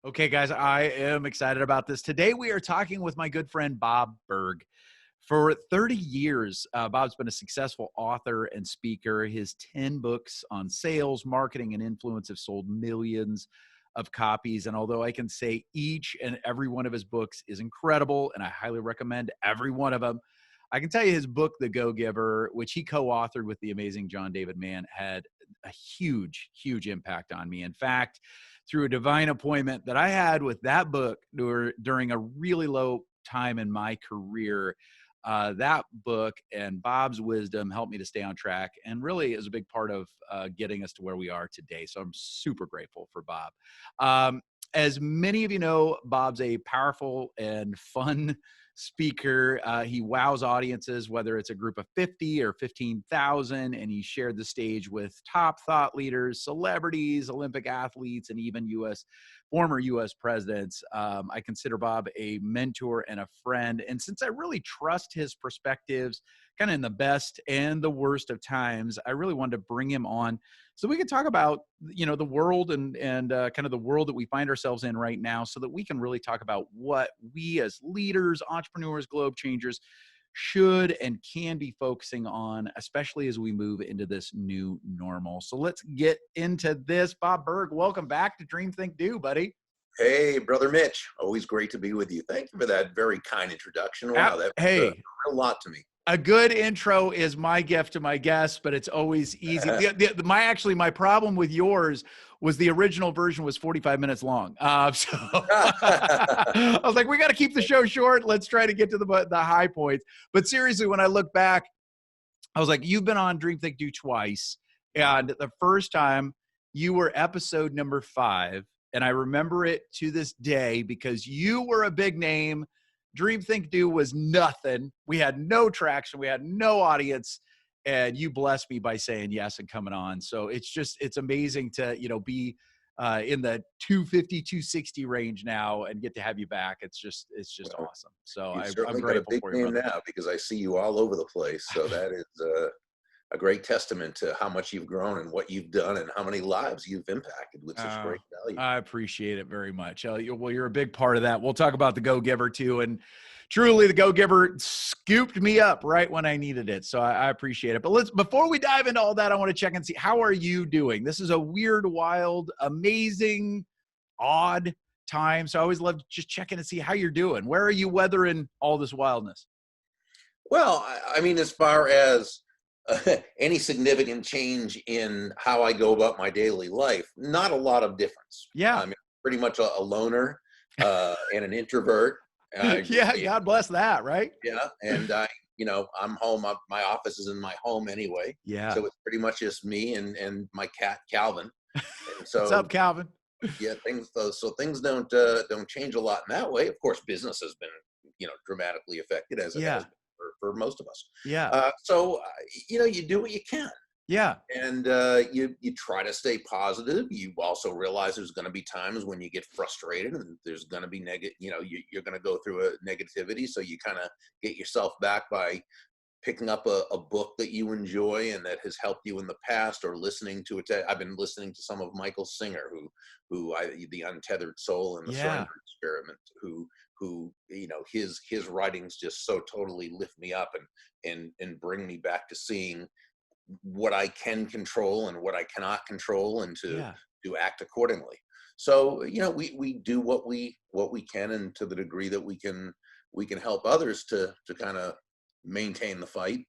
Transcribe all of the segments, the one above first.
Okay, guys, I am excited about this. Today, we are talking with my good friend, Bob Burg. For 30 years, Bob's been a successful author and speaker. His 10 books on sales, marketing, and influence have sold millions of copies. And although I can say each and every one of his books is incredible, and I highly recommend every one of them, I can tell you his book, The Go-Giver, which he co-authored with the amazing John David Mann, had a huge, huge impact on me. In fact, through a divine appointment that I had with that book during a really low time in my career, that book and Bob's wisdom helped me to stay on track and really is a big part of getting us to where we are today. So I'm super grateful for Bob. As many of you know, Bob's a powerful and fun speaker. He wows audiences, whether it's a group of 50 or 15,000, and he shared the stage with top thought leaders, celebrities, Olympic athletes, and even former U.S. presidents. I consider Bob a mentor and a friend. And since I really trust his perspectives, kind of in the best and the worst of times, I really wanted to bring him on so we can talk about, the world and kind of the world that we find ourselves in right now, so that we can really talk about what we as leaders, entrepreneurs, globe changers should and can be focusing on, especially as we move into this new normal. So let's get into this. Bob Burg, welcome back to Dream, Think, Do, buddy. Hey, brother Mitch, always great to be with you. Thank you for that very kind introduction. Wow, that was Hey, a lot to me. a good intro is my gift to my guests, but it's always easy. My problem with yours was the original version was 45 minutes long. So I was like, we got to keep the show short. Let's try to get to the high points. But seriously, when I look back, I was like, you've been on Dream Think Do twice. And the first time you were episode number 5. And I remember it to this day because you were a big name. Dream Think Do was nothing. We had no traction. We had no audience. And you blessed me by saying yes and coming on. So it's amazing to, be in the 250, 260 range now and get to have you back. It's just Well, awesome. So you've I'm certainly got a grateful big for you, name brother. now because I see you all over the place. So that is a great testament to how much you've grown and what you've done and how many lives you've impacted with such Oh, great value. I appreciate it very much. Well, you're a big part of that. We'll talk about the Go-Giver too. And truly, the Go-Giver scooped me up right when I needed it. So I appreciate it. But before we dive into all that, I want to check and see, how are you doing? This is a weird, wild, amazing, odd time. So I always love just checking to see how you're doing. Where are you weathering all this wildness? Well, I mean, as far as any significant change in how I go about my daily life, not a lot of difference. Yeah. I mean, pretty much a loner and an introvert. Yeah. God bless that. Right. Yeah, and I'm home. My office is in my home anyway, Yeah. so it's pretty much just me and my cat Calvin. And What's up, so Calvin? yeah, things don't change a lot in that way. Of course, business has been dramatically affected as it has Yeah. been for most of us. Yeah. You do what you can, Yeah. and you try to stay positive. You also realize there's going to be times when you get frustrated, and there's going to be you're going to go through a negativity. So you kind of get yourself back by picking up a book that you enjoy and that has helped you in the past, or listening to it. I've been listening to some of Michael Singer, the Untethered Soul and the Yeah. Surrender Experiment, who his writings just so totally lift me up and bring me back to seeing what I can control and what I cannot control, and Yeah. to act accordingly. So we do what we can, and to the degree that we can help others to kind of maintain the fight.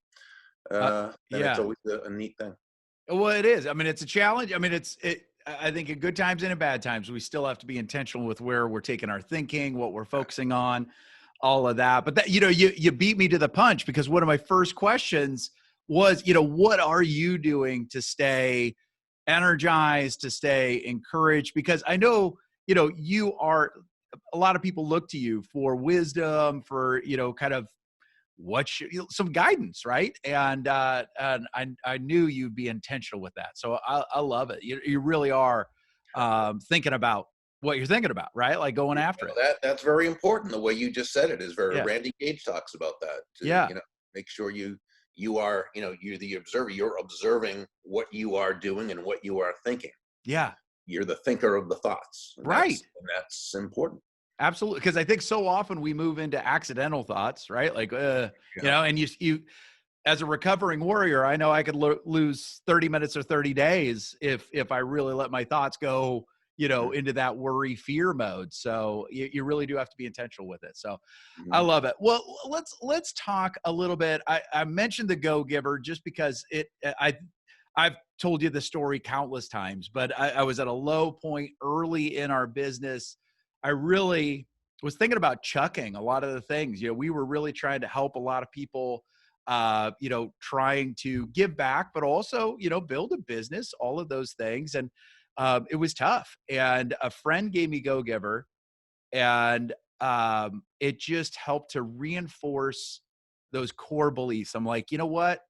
Then it's Yeah. always a neat thing. Well, it is. I mean, it's a challenge. I mean, I think in good times and in bad times, we still have to be intentional with where we're taking our thinking, what we're focusing on, all of that. But that, you beat me to the punch, because one of my first questions was, what are you doing to stay energized, to stay encouraged? Because I know, a lot of people look to you for wisdom, for, kind of some guidance, right? And I knew you'd be intentional with that. So I love it. You really are thinking about what you're thinking about, right? Like going after it. That's very important. The way you just said it is very. Yeah. Randy Gage talks about that. To Yeah. make sure you are you're the observer. You're observing what you are doing and what you are thinking. Yeah. you're the thinker of the thoughts, and Right. that's important. Absolutely. Because I think so often we move into accidental thoughts, right? Like, Yeah. and you, as a recovering warrior, I know I could lose 30 minutes or 30 days if I really let my thoughts go, into that worry fear mode. So you really do have to be intentional with it. So I Mhm. love it. Well, let's talk a little bit. I mentioned the Go Giver just because I've told you the story countless times, but I was at a low point early in our business. I really was thinking about chucking a lot of the things. We were really trying to help a lot of people, trying to give back, but also, build a business, all of those things. And it was tough. And a friend gave me Go Giver, and it just helped to reinforce those core beliefs. I'm like, you know what?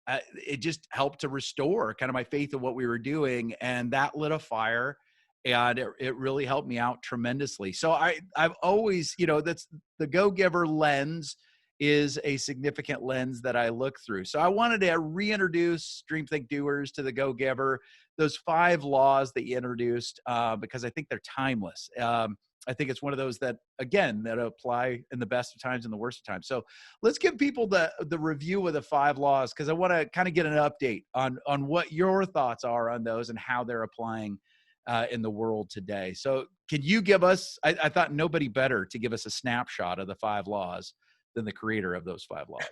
It just helped to restore kind of my faith in what we were doing, and that lit a fire, and it really helped me out tremendously. So I've always, that's the Go Giver lens is a significant lens that I look through. So I wanted to reintroduce Dream Think Doers to the Go Giver, those 5 laws that you introduced, because I think they're timeless. I think it's one of those that, again, that apply in the best of times and the worst of times. So let's give people the review of the 5 laws, because I want to kind of get an update on what your thoughts are on those and how they're applying in the world today. So can you give us, I thought nobody better to give us a snapshot of the 5 laws than the creator of those 5 laws.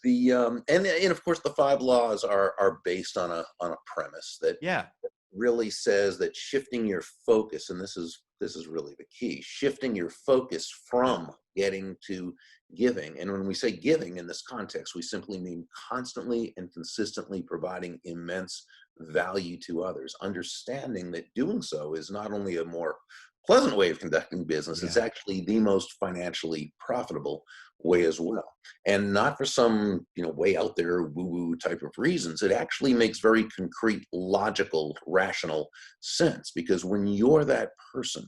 And of course the 5 laws are based on a premise that Yeah. really says that shifting your focus, and this is really the key, shifting your focus from getting to giving. And when we say giving in this context, we simply mean constantly and consistently providing immense value to others, understanding that doing so is not only a more pleasant way of conducting business, it's Yeah. actually the most financially profitable way as well. And not for some, way out there woo-woo type of reasons. It actually makes very concrete, logical, rational sense, because when you're that person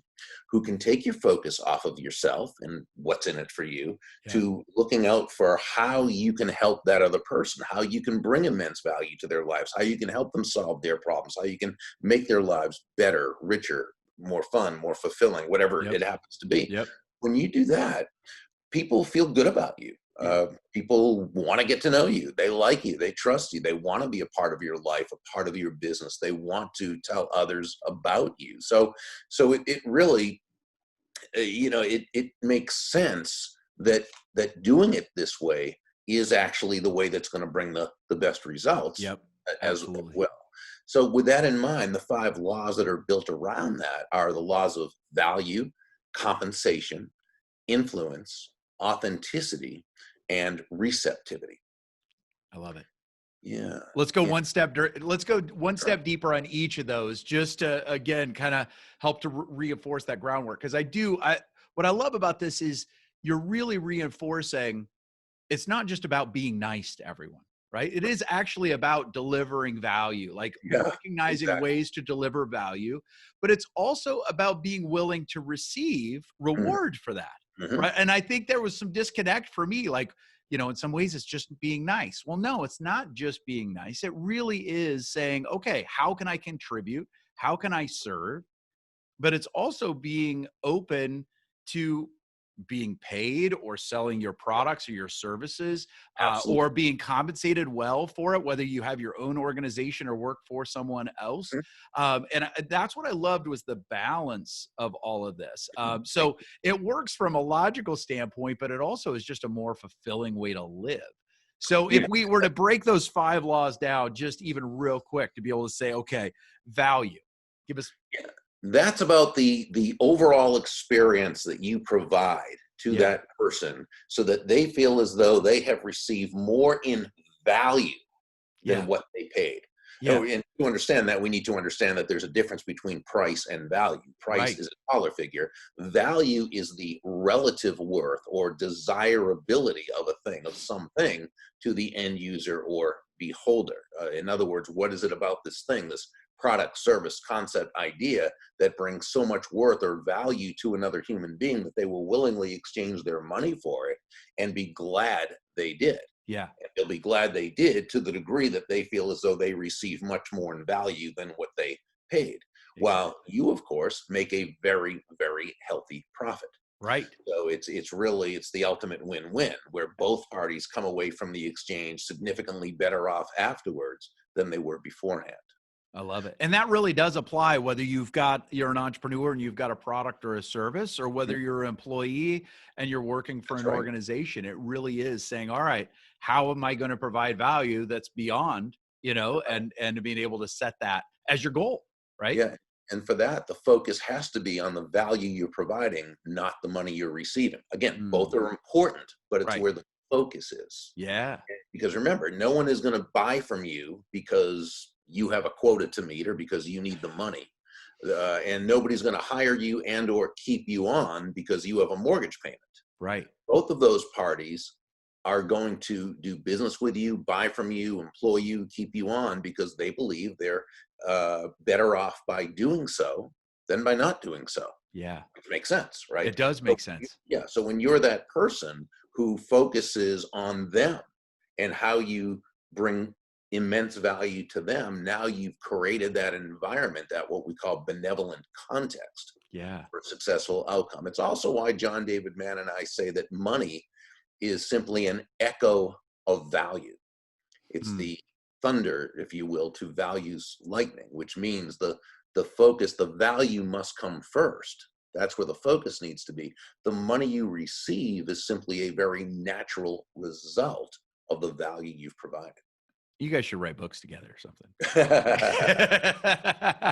who can take your focus off of yourself and what's in it for you Yeah. to looking out for how you can help that other person, how you can bring immense value to their lives, how you can help them solve their problems, how you can make their lives better, richer, more fun, more fulfilling, whatever Yep. it happens to be. Yep. When you do that, people feel good about you. Yeah. People want to get to know you. They like you. They trust you. They want to be a part of your life, a part of your business. They want to tell others about you. So it really, it makes sense that doing it this way is actually the way that's going to bring the best results Yep. as Absolutely. well. So with that in mind, the 5 laws that are built around that are the laws of value, compensation, influence, authenticity, and receptivity. I love it. Yeah. Let's go Yeah. let's go one Sure. step deeper on each of those, just to, again, kind of help to reinforce that groundwork. Because what I love about this is you're really reinforcing it's not just about being nice to everyone, right? It is actually about delivering value, like Yeah. recognizing Exactly. ways to deliver value, but it's also about being willing to receive reward for that, Mm-hmm. right? And I think there was some disconnect for me, like, in some ways it's just being nice. Well, no, it's not just being nice. It really is saying, okay, how can I contribute? How can I serve? But it's also being open to being paid or selling your products or your services, Absolutely. or being compensated well for it, whether you have your own organization or work for someone else. And that's what I loved, was the balance of all of this. Thank So it works from a logical standpoint, but it also is just a more fulfilling way to live. So you. if we were to break those 5 laws down, just even real quick, to be able to say, okay, value, give us, Yeah. That's about the overall experience that you provide to yeah, that person so that they feel as though they have received more in value than yeah, what they paid. yeah, Oh, and to understand that, we need to understand that there's a difference between price and value. Price right. is a dollar figure. Value is the relative worth or desirability of a thing, of something, to the end user or beholder. In other words, what is it about this thing, this product, service, concept, idea, that brings so much worth or value to another human being that they will willingly exchange their money for it and be glad they did? Yeah. And they'll be glad they did, to the degree that they feel as though they receive much more in value than what they paid. While Exactly. you, of course, make a very, very healthy profit. Right. So it's the ultimate win-win, where both parties come away from the exchange significantly better off afterwards than they were beforehand. I love it. And that really does apply whether you're an entrepreneur and you've got a product or a service, or Mm, whether you're an employee and you're working for that's an right. organization. It really is saying, all right, how am I going to provide value that's beyond, Right. and being able to set that as your goal, right? Yeah. And for that, the focus has to be on the value you're providing, not the money you're receiving. Again, both Mm, are important, but it's right. where the focus is. Yeah. Because remember, no one is going to buy from you because you have a quota to meet or because you need the money. And nobody's going to hire you and or keep you on because you have a mortgage payment. Right. Both of those parties are going to do business with you, buy from you, employ you, keep you on because they believe they're better off by doing so than by not doing so, Yeah. which makes sense, right? It does So, make sense. yeah. So when you're that person who focuses on them and how you bring immense value to them, now you've created that environment, that what we call benevolent context Yeah. for a successful outcome. It's also why John David Mann and I say that money is simply an echo of value. It's Mm. the thunder, if you will, to value's lightning, which means the focus, the value must come first. That's where the focus needs to be. The money you receive is simply a very natural result of the value you've provided. You guys should write books together or something. Why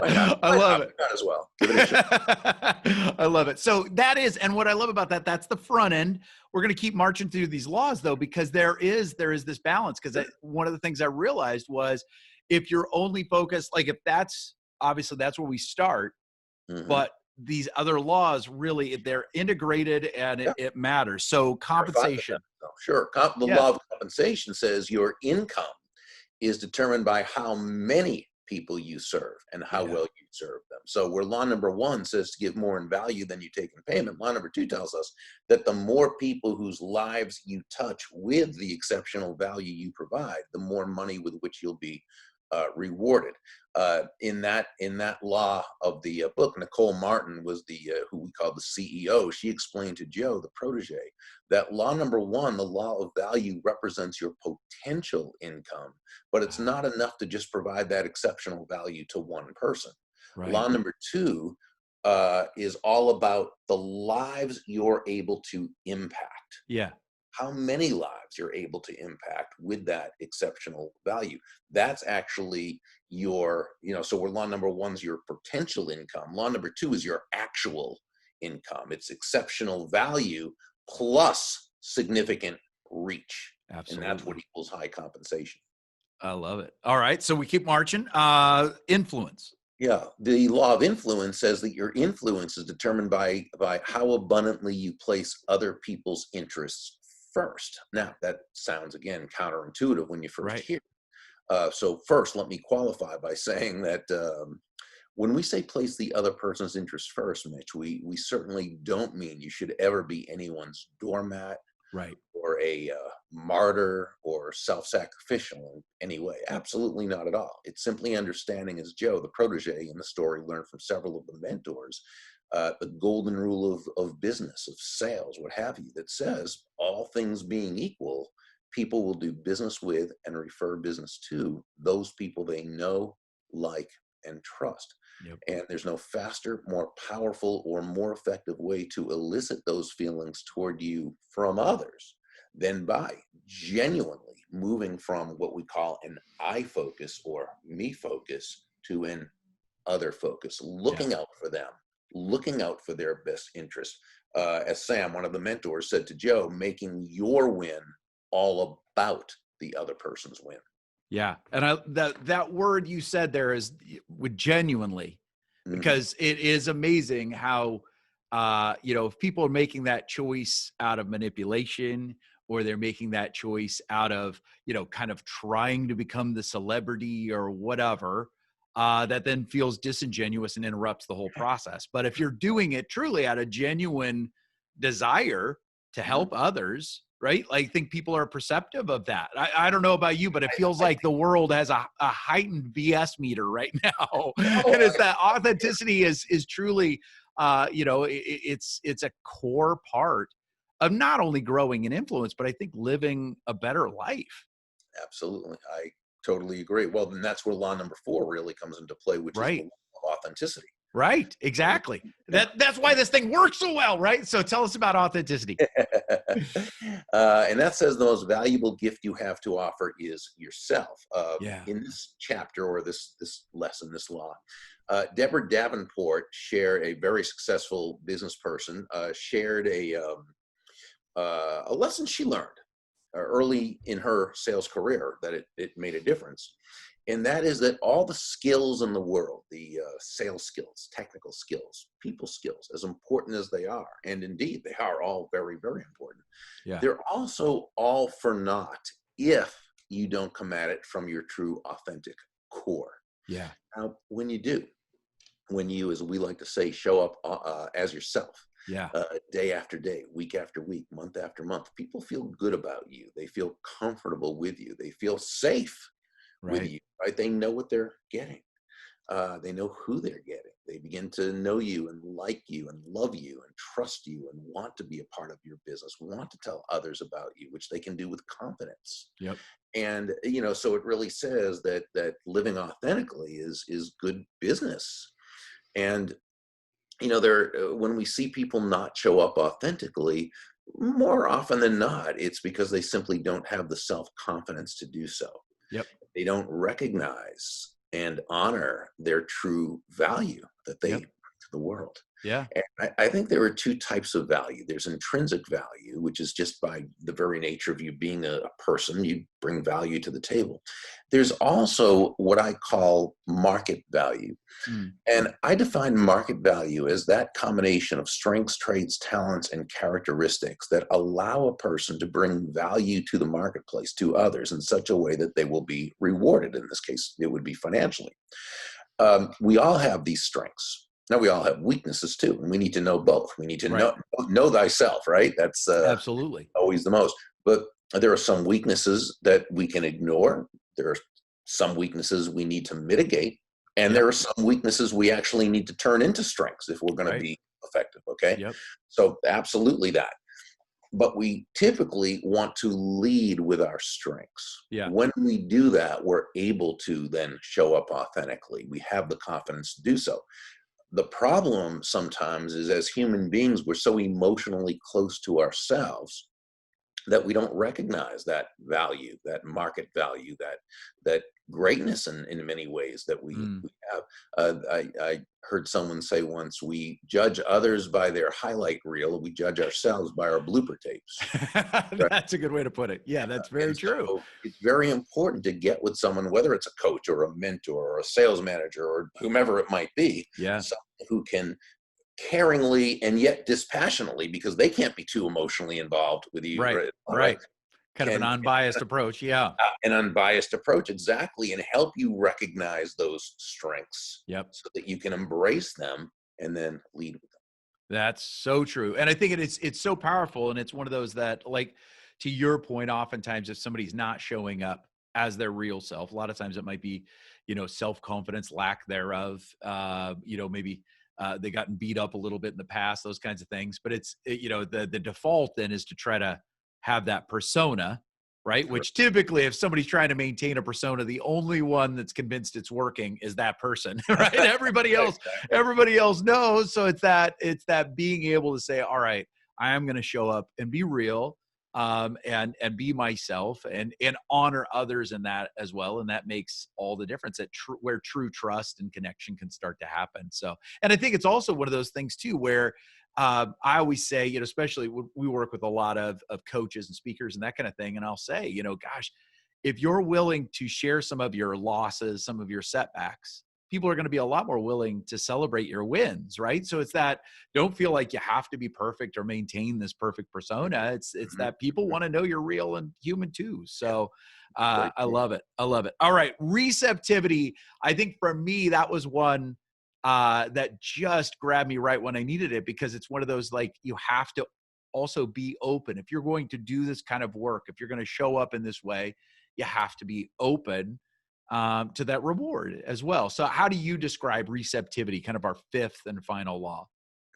not? I Why love not? it. Why not as well? Give it a shot. I love it. So that is, and what I love about that, that's the front end. We're going to keep marching through these laws though, because there is this balance. Because one of the things I realized was, if you're only focused, like if that's obviously that's where we start, Mhm. but these other laws really they're integrated and Yeah, it matters. So there are five of them. compensation, So, sure. The yeah, law of compensation says your income is determined by how many people you serve and how yeah, well you serve them. So where law number one says to give more in value than you take in payment, law number two tells us that the more people whose lives you touch with the exceptional value you provide, the more money with which you'll be rewarded. In that law of the book, Nicole Martin was the who we call the CEO. She explained to Joe, the protege, that law number one, the law of value, represents your potential income, but it's ah, not enough to just provide that exceptional value to one person. right, Law number two is all about the lives you're able to impact, yeah, how many lives you're able to impact with that exceptional value. That's actually so where law number one's your potential income, law number two is your actual income. It's exceptional value plus significant reach. And that's what absolutely. equals high compensation. I love it. All right, so we keep marching. Influence. Yeah, the law of influence says that your influence is determined by how abundantly you place other people's interests first. Now, that sounds again counterintuitive when you first Right. hear it. So first, let me qualify by saying that when we say place the other person's interest first, Mitch, we certainly don't mean you should ever be anyone's doormat Right. or a martyr or self-sacrificial in any way. Absolutely not at all. It's simply understanding, as Joe, the protege in the story, learned from several of the mentors, the golden rule of business, of sales, what have you, that says all things being equal, people will do business with and refer business to those people they know, like, and trust. Yep. And there's no faster, more powerful, or more effective way to elicit those feelings toward you from others than by genuinely moving from what we call an I focus or me focus to an other focus, Yeah. looking out for them, looking out for their best interest. As Sam, one of the mentors, said to Joe, making your win all about the other person's win. Yeah. And that word you said there is with genuinely, Hmm. because it is amazing how if people are making that choice out of manipulation, or they're making that choice out of kind of trying to become the celebrity or whatever, that then feels disingenuous and interrupts the whole process. But if you're doing it truly out of genuine desire to help others, right? Like, I think people are perceptive of that. I don't know about you, but it feels like the world has a heightened BS meter right now. Oh, And it's that authenticity is truly, it's a core part of not only growing an influence, but I think living a better life. absolutely. I totally agree. Well, then that's where law number 4 really comes into play, which is the Right. law of authenticity. Right. Exactly. Yeah. That's why this thing works so well, right? So tell us about authenticity. And that says the most valuable gift you have to offer is yourself. Yeah. In this chapter or this lesson, this law, Deborah Davenport, a very successful business person, shared a lesson she learned early in her sales career that it made a difference. And that is that all the skills in the world, the sales skills, technical skills, people skills, as important as they are, and indeed they are all very, very important, Yeah. they're also all for naught if you don't come at it from your true, authentic core. Yeah. Now, when you do, when you, as we like to say, show up as yourself, Yeah. day after day, week after week, month after month, people feel good about you. They feel comfortable with you. They feel safe with Right. you, right? They know what they're getting. They know who they're getting. They begin to know you and like you and love you and trust you and want to be a part of your business, want to tell others about you, which they can do with confidence. Yep. And so it really says that living authentically is good business. And when we see people not show up authentically, more often than not, it's because they simply don't have the self-confidence to do so. Yep. They don't recognize and honor their true value that they Yep. bring to the world. Yeah. And I think there are 2 types of value. There's intrinsic value, which is just by the very nature of you being a person, you bring value to the table. There's also what I call market value. Mm. And I define market value as that combination of strengths, traits, talents, and characteristics that allow a person to bring value to the marketplace, to others, in such a way that they will be rewarded. In this case, it would be financially. We all have these strengths. Now, we all have weaknesses too, and we need to know both. We need to Right. know thyself, right? That's Absolutely. always the most. But there are some weaknesses that we can ignore. There are some weaknesses we need to mitigate. And Yep. there are some weaknesses we actually need to turn into strengths if we're going to Right. be effective. Okay. Yep. So, absolutely that. But we typically want to lead with our strengths. Yeah. When we do that, we're able to then show up authentically. We have the confidence to do so. The problem sometimes is, as human beings, we're so emotionally close to ourselves that we don't recognize that value, that market value, that greatness in many ways that we Mm. have. I heard someone say once, we judge others by their highlight reel, we judge ourselves by our blooper tapes. Right. That's a good way to put it. Yeah, that's very And true. so it's very important to get with someone, whether it's a coach or a mentor or a sales manager or whomever it might be, Yeah. someone who can caringly and yet dispassionately, because they can't be too emotionally involved with you. Right. Right? Right. Kind of an Can unbiased approach. Yeah. an unbiased approach, exactly, and help you recognize those strengths Yep. so that you can embrace them and then lead with them. That's so true. And I think it's so powerful. And it's one of those that, like, to your point, oftentimes if somebody's not showing up as their real self, a lot of times it might be, self-confidence, lack thereof, maybe they gotten beat up a little bit in the past, those kinds of things. But the default then is to try to have that persona, right? Which typically, if somebody's trying to maintain a persona, the only one that's convinced it's working is that person, right? Everybody else knows. So it's that being able to say, all right, I am going to show up and be real, and be myself, and honor others in that as well. And that makes all the difference where true trust and connection can start to happen. So, and I think it's also one of those things too, where I always say, especially when we work with a lot of coaches and speakers and that kind of thing. And I'll say, gosh, if you're willing to share some of your losses, some of your setbacks, people are going to be a lot more willing to celebrate your wins, right? So it's that, don't feel like you have to be perfect or maintain this perfect persona. It's that people want to know you're real and human too. So I love it. I love it. All right. Receptivity. I think for me, that was one that just grabbed me right when I needed it, because it's one of those, like, you have to also be open. If you're going to do this kind of work, if you're going to show up in this way, you have to be open to that reward as well. So how do you describe receptivity, kind of our fifth and final law?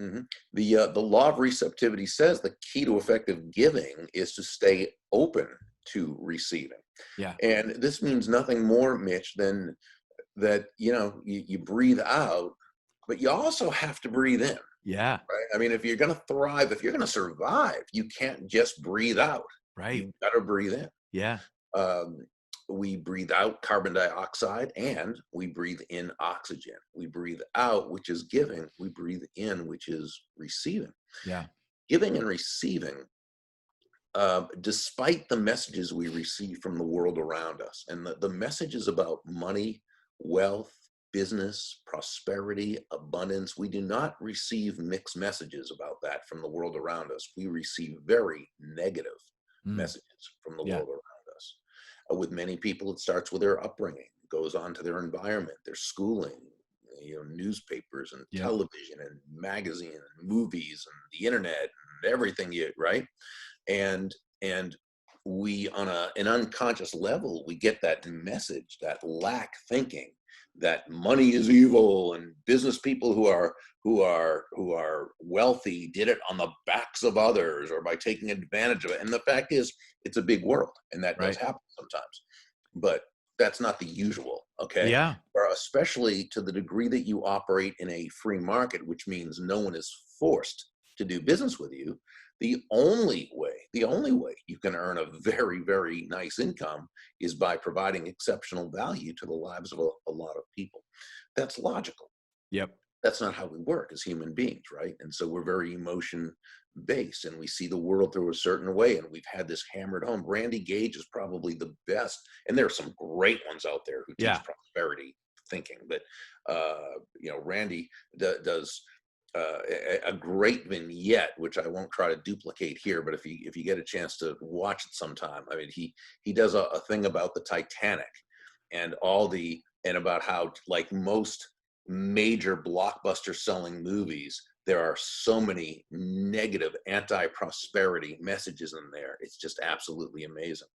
Mhm. The law of receptivity says the key to effective giving is to stay open to receiving. Yeah. And this means nothing more, Mitch, than that, you breathe out, but you also have to breathe in, Yeah. right? I mean, if you're going to thrive, if you're going to survive, you can't just breathe out. Right. You've got to breathe in. Yeah. Um, we breathe out carbon dioxide and we breathe in oxygen. We breathe out, which is giving. We breathe in, which is receiving. Yeah. Giving and receiving, despite the messages we receive from the world around us, and the messages about money, wealth, business, prosperity, abundance, we do not receive mixed messages about that from the world around us. We receive very negative Mm. messages from the Yeah. world around us. With many people, it starts with their upbringing, goes on to their environment, their schooling, newspapers and Yep. television and magazine and movies and the internet and everything, right? And we, on an unconscious level, we get that message, that lack thinking that money is evil and business people who are wealthy did it on the backs of others or by taking advantage of it. And the fact is, it's a big world, and that does Right. happen sometimes, but that's not the usual. Okay. Yeah. Or especially to the degree that you operate in a free market, which means no one is forced to do business with you. The only way you can earn a very, very nice income is by providing exceptional value to the lives of a lot of people. That's logical. Yep. That's not how we work as human beings, right? And so we're very emotion based, and we see the world through a certain way. And we've had this hammered home. Randy Gage is probably the best, and there are some great ones out there who teach Yeah. prosperity thinking. But Randy does a great vignette, which I won't try to duplicate here. But if you get a chance to watch it sometime, I mean, he does a thing about the Titanic and and about how, like most major blockbuster selling movies, there are so many negative anti-prosperity messages in there. It's just absolutely amazing.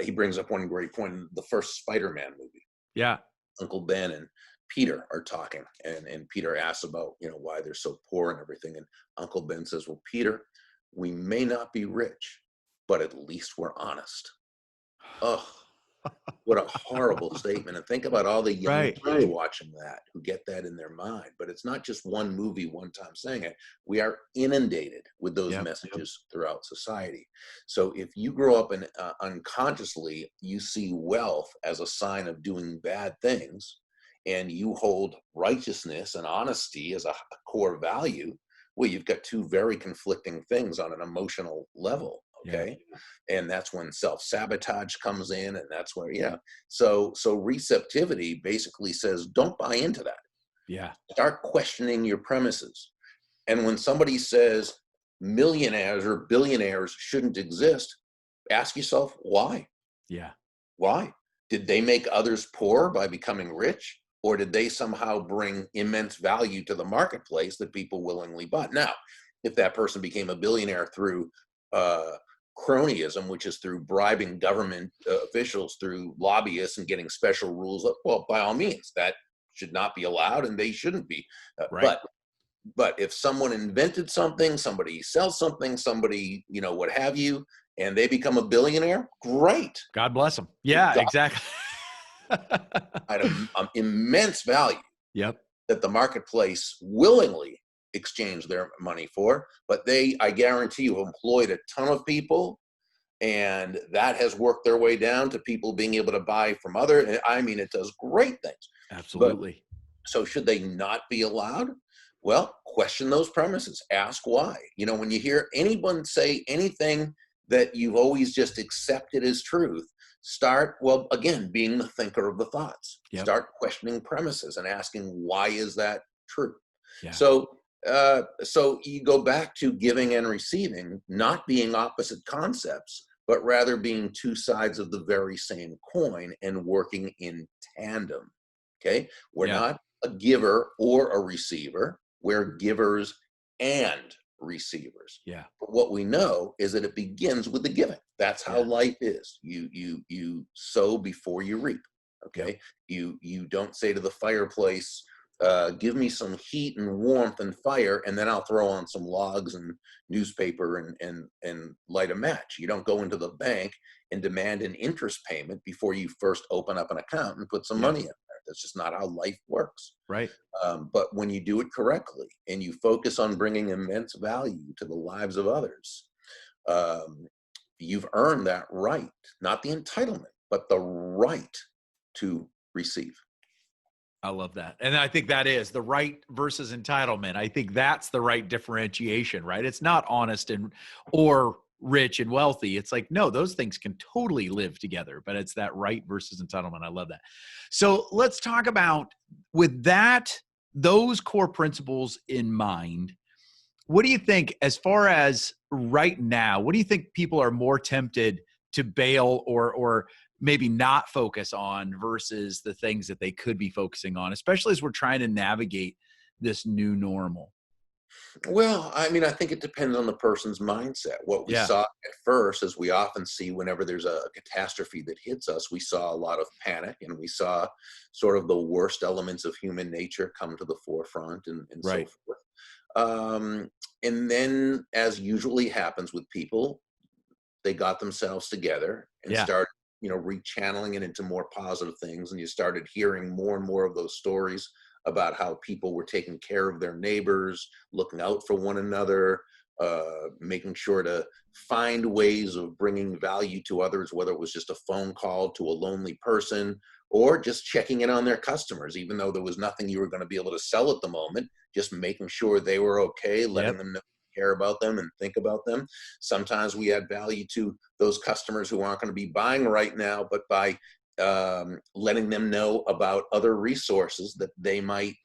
He brings up one great point in the first Spider-Man movie. Yeah. Uncle Ben and Peter are talking, and Peter asks about, why they're so poor and everything. And Uncle Ben says, well, Peter, we may not be rich, but at least we're honest. Oh, what a horrible statement. And think about all the young Right. kids watching that who get that in their mind. But it's not just one movie, one time saying it. We are inundated with those Yep. messages throughout society. So if you grow up and unconsciously, you see wealth as a sign of doing bad things, and you hold righteousness and honesty as a core value, well, you've got two very conflicting things on an emotional level. Yeah. Okay. And that's when self-sabotage comes in, and that's where, so receptivity basically says, don't buy into that. Yeah. Start questioning your premises. And when somebody says millionaires or billionaires shouldn't exist, ask yourself why. Yeah. Why? Did they make others poor by becoming rich? Or did they somehow bring immense value to the marketplace that people willingly bought? Now, if that person became a billionaire through cronyism, which is through bribing government officials, through lobbyists and getting special rules, well, by all means, that should not be allowed, and they shouldn't be. Right. But if someone invented something, somebody sells something, somebody, what have you, and they become a billionaire, great. God bless them. Yeah, God, exactly. at immense value Yep. that the marketplace willingly exchange their money for. But I guarantee you, employed a ton of people, and that has worked their way down to people being able to buy from other. I mean, it does great things. Absolutely. So should they not be allowed? Well, question those premises. Ask why. When you hear anyone say anything that you've always just accepted as truth, start, well, again, being the thinker of the thoughts. Yep. Start questioning premises and asking, why is that true? Yeah. So you go back to giving and receiving not being opposite concepts, but rather being two sides of the very same coin and working in tandem. Okay. We're Yeah. not a giver or a receiver. We're givers and receivers. Yeah. But what we know is that it begins with the giving. That's how Yeah. life is. You sow before you reap. Yep. Okay. You don't say to the fireplace, give me some heat and warmth and fire, and then I'll throw on some logs and newspaper and light a match. You don't go into the bank and demand an interest payment before you first open up an account and put some Yeah. money in there. That's just not how life works. Right. But when you do it correctly and you focus on bringing immense value to the lives of others, you've earned that right, not the entitlement, but the right to receive. I love that. And I think that is the right versus entitlement. I think that's the right differentiation, right? It's not honest and or rich and wealthy. It's like, no, those things can totally live together, but it's that right versus entitlement. I love that. So let's talk about with that, those core principles in mind. What do you think as far as right now, what do you think people are more tempted to bail or maybe not focus on versus the things that they could be focusing on, especially as we're trying to navigate this new normal? Well, I mean, I think it depends on the person's mindset. What we Yeah. saw at first, as we often see whenever there's a catastrophe that hits us, we saw a lot of panic and we saw sort of the worst elements of human nature come to the forefront and so Right. forth. And then, as usually happens with people, they got themselves together and Yeah. started, rechanneling it into more positive things. And you started hearing more and more of those stories about how people were taking care of their neighbors, looking out for one another, making sure to find ways of bringing value to others, whether it was just a phone call to a lonely person or just checking in on their customers, even though there was nothing you were going to be able to sell at the moment, just making sure they were okay, letting Yep. them know you care about them and think about them. Sometimes we add value to those customers who aren't going to be buying right now, but by letting them know about other resources that they might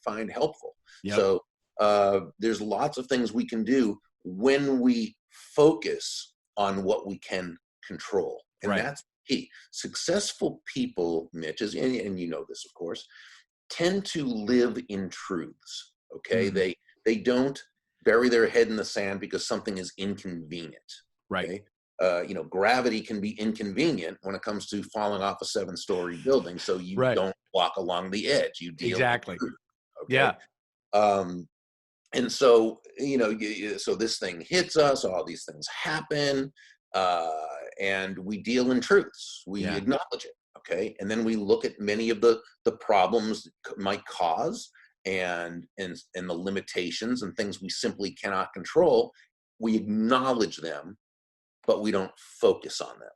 find helpful. Yep. So there's lots of things we can do when we focus on what we can control, and Right. that's key. Successful people, Mitch, and you know this, of course, tend to live in truths. Okay, Mhm. they don't bury their head in the sand because something is inconvenient. Right. Okay, gravity can be inconvenient when it comes to falling off a 7-story building. So you Right. don't walk along the edge. You deal in Exactly. truth. Okay. Yeah. Um, and so, so this thing hits us, all these things happen, uh, and we deal in truths. We Yeah. acknowledge it. Okay. And then we look at many of the problems that might cause and the limitations and things we simply cannot control. We acknowledge them, but we don't focus on them.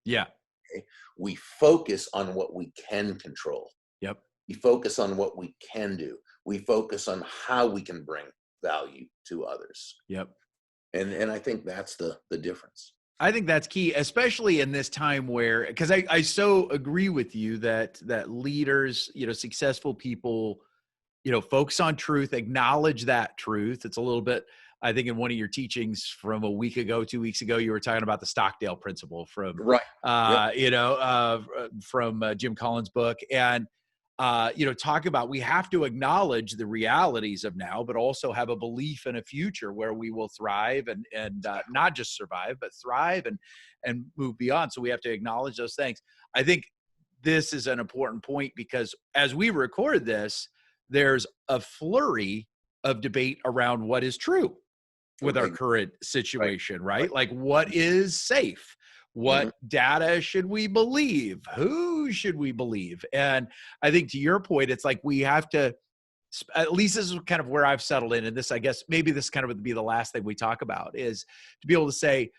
Yeah. Okay? We focus on what we can control. Yep. We focus on what we can do. We focus on how we can bring value to others. Yep. And I think that's the difference. I think that's key, especially in this time where, because I so agree with you that leaders, successful people, focus on truth, acknowledge that truth. It's a little bit, I think in one of your teachings from a week ago, 2 weeks ago, you were talking about the Stockdale principle from, Right. Yep. from Jim Collins' book. And, talk about we have to acknowledge the realities of now, but also have a belief in a future where we will thrive and not just survive, but thrive and move beyond. So we have to acknowledge those things. I think this is an important point because as we record this, there's a flurry of debate around what is true with our Okay. current Right. situation, Right. right? Like what is safe? Mhm. What data should we believe? Who should we believe? And I think to your point, it's like we have to, at least this is kind of where I've settled in. And this, I guess, maybe this kind of would be the last thing we talk about is to be able to say,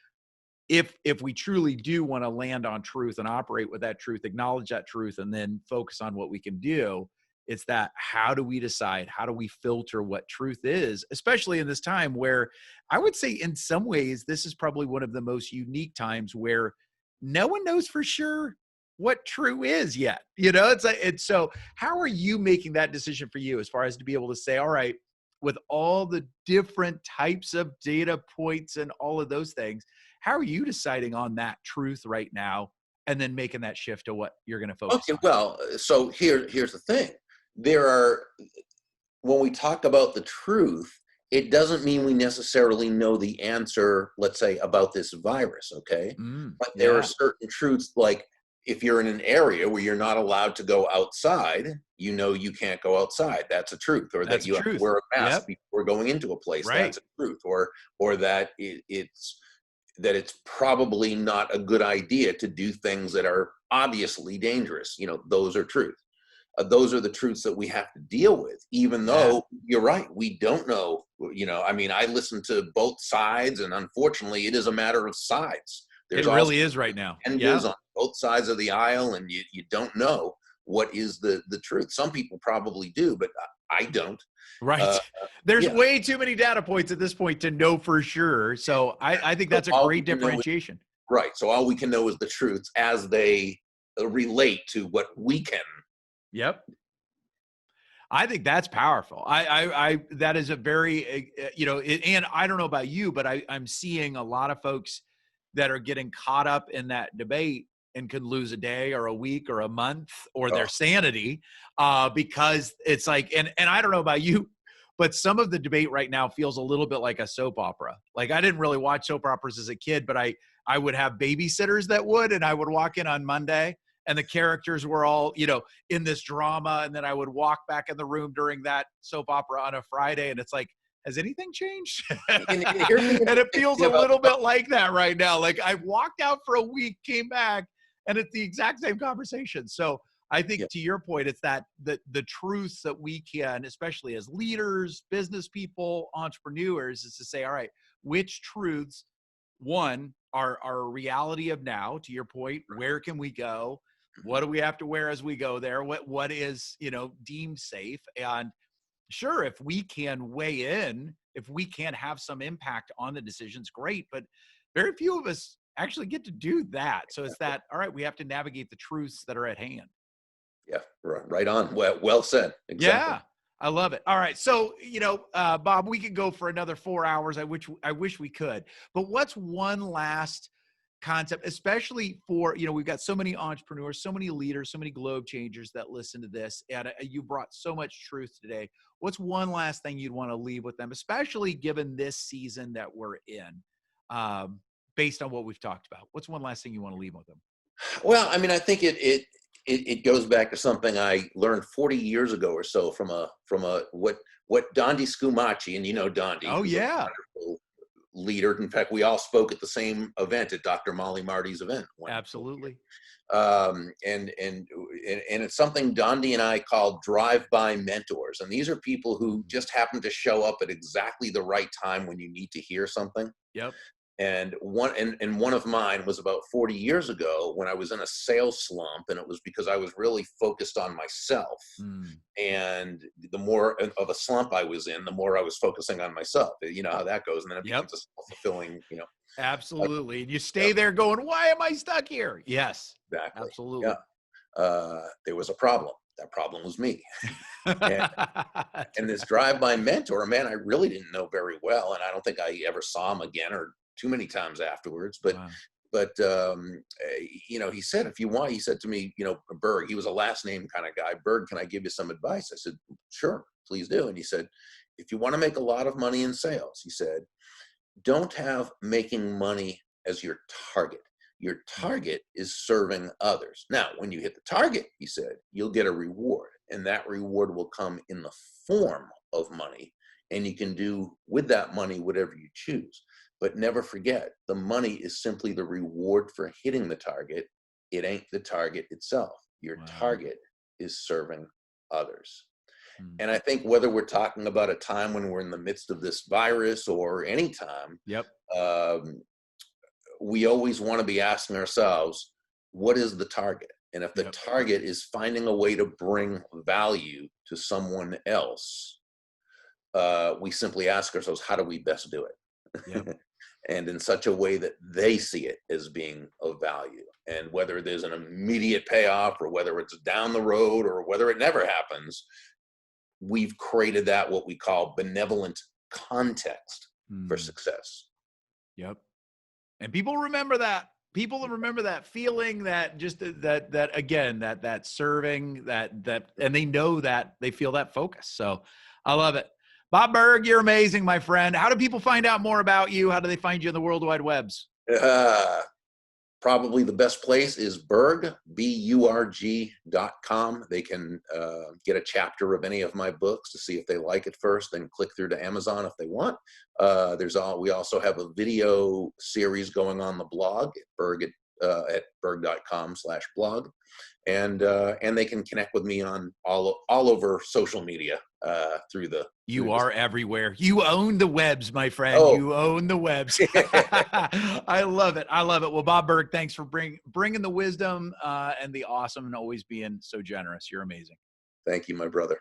if we truly do want to land on truth and operate with that truth, acknowledge that truth, and then focus on what we can do, it's that how do we decide? How do we filter what truth is, especially in this time where I would say in some ways, this is probably one of the most unique times where no one knows for sure what true is yet. It's like, it's so how are you making that decision for you as far as to be able to say, all right, with all the different types of data points and all of those things, how are you deciding on that truth right now and then making that shift to what you're going to focus Okay. on? Well, so here's the thing. There are when we talk about the truth, it doesn't mean we necessarily know the answer, let's say, about this virus, okay? But there are Yeah, certain truths, like if you're in an area where you're not allowed to go outside, you can't go outside. That's a truth. Or that that's the you have to truth. wear a mask Yep. before going into a place. Right. That's a truth. Or that it's probably not a good idea to do things that are obviously dangerous. Those are truth. Those are the truths that we have to deal with, even Yeah. though you're right, we don't know. I mean, I listen to both sides, and unfortunately it is a matter of sides. It There's also really is right now. Yeah. agendas on both sides of the aisle, and you don't know what is the truth. Some people probably do, but I don't. uh, Right. There's yeah. way too many data points at this point to know for sure. So I think So that's a all we great can know is, differentiation. right, so all we can know is the truths as they relate to what we can. Yep. I think that's powerful. That is a very, and I don't know about you, but I'm seeing a lot of folks that are getting caught up in that debate and could lose a day or a week or a month or Oh, their sanity, because it's like, and I don't know about you, but some of the debate right now feels a little bit like a soap opera. Like I didn't really watch soap operas as a kid, but I would have babysitters that would, and I would walk in on Monday and the characters were all, in this drama. And then I would walk back in the room during that soap opera on a Friday. And it's like, has anything changed? and here's the And it interesting feels thing a about little bit like that right now. Like I walked out for a week, came back, and it's the exact same conversation. So I think yeah, to your point, it's that the truths that we can, especially as leaders, business people, entrepreneurs, is to say, all right, which truths, one, are a reality of now, to your point, where can we go? What do we have to wear as we go there? What is, deemed safe? And sure, if we can weigh in, if we can have some impact on the decisions, great. But very few of us actually get to do that. So it's that, all right, we have to navigate the truths that are at hand. yeah, right on. Well said. Exactly. Yeah, I love it. All right, so Bob, we could go for another 4 hours. I wish we could. But what's one last concept, especially for we've got so many entrepreneurs, so many leaders, so many globe changers that listen to this, and you brought so much truth today. What's one last thing you'd want to leave with them, especially given this season that we're in, based on what we've talked about? What's one last thing you want to leave with them? Well, I mean, I think it goes back to something I learned 40 years ago or so from what Dondi Scumaci, and Dondi, Oh who's a yeah, wonderful leader. In fact, we all spoke at the same event, at Dr. Molly Marty's event. absolutely. And it's something Dondi and I call drive-by mentors, and these are people who just happen to show up at exactly the right time when you need to hear something. Yep. And one of mine was about 40 years ago, when I was in a sales slump, and it was because I was really focused on myself. Mm. And the more of a slump I was in, the more I was focusing on myself. You know how that goes, and then it Yep. becomes a self-fulfilling. Absolutely. And you Yeah, stay there going, why am I stuck here? Yes, exactly. Yeah. absolutely. There was a problem. That problem was me. and, and this drive-by mentor, man, I really didn't know very well, and I don't think I ever saw him again or too many times afterwards. But Wow. he said, if you want, he said to me, Burg, he was a last name kind of guy. Burg, can I give you some advice? I said, sure, please do. And he said, if you want to make a lot of money in sales, he said, don't have making money as your target. Your target is serving others. Now, when you hit the target, he said, you'll get a reward, and that reward will come in the form of money, and you can do with that money whatever you choose. But never forget, the money is simply the reward for hitting the target. It ain't the target itself. Your Wow. target is serving others. Mm. And I think whether we're talking about a time when we're in the midst of this virus or any time, Yep. um, we always want to be asking ourselves, what is the target? And if the Yep. target is finding a way to bring value to someone else, we simply ask ourselves, how do we best do Yep. it? And in such a way that they see it as being of value. And whether there's an immediate payoff, or whether it's down the road, or whether it never happens, we've created that what we call benevolent context for Mm. success. Yep. And people remember that. People remember that feeling, that just that again, that serving, that and they know that, they feel that focus. So I love it. Bob Burg, you're amazing, my friend. How do people find out more about you? How do they find you in the World Wide Webs? Probably the best place is Burg, BURG.com. They can get a chapter of any of my books to see if they like it first, then click through to Amazon if they want. We also have a video series going on the blog at burg.com/blog. And they can connect with me on all over social media through the. You are everywhere. You own the webs, my friend. Oh. You own the webs. I love it. I love it. Well, Bob Burg, thanks for bringing the wisdom and the awesome and always being so generous. You're amazing. Thank you, my brother.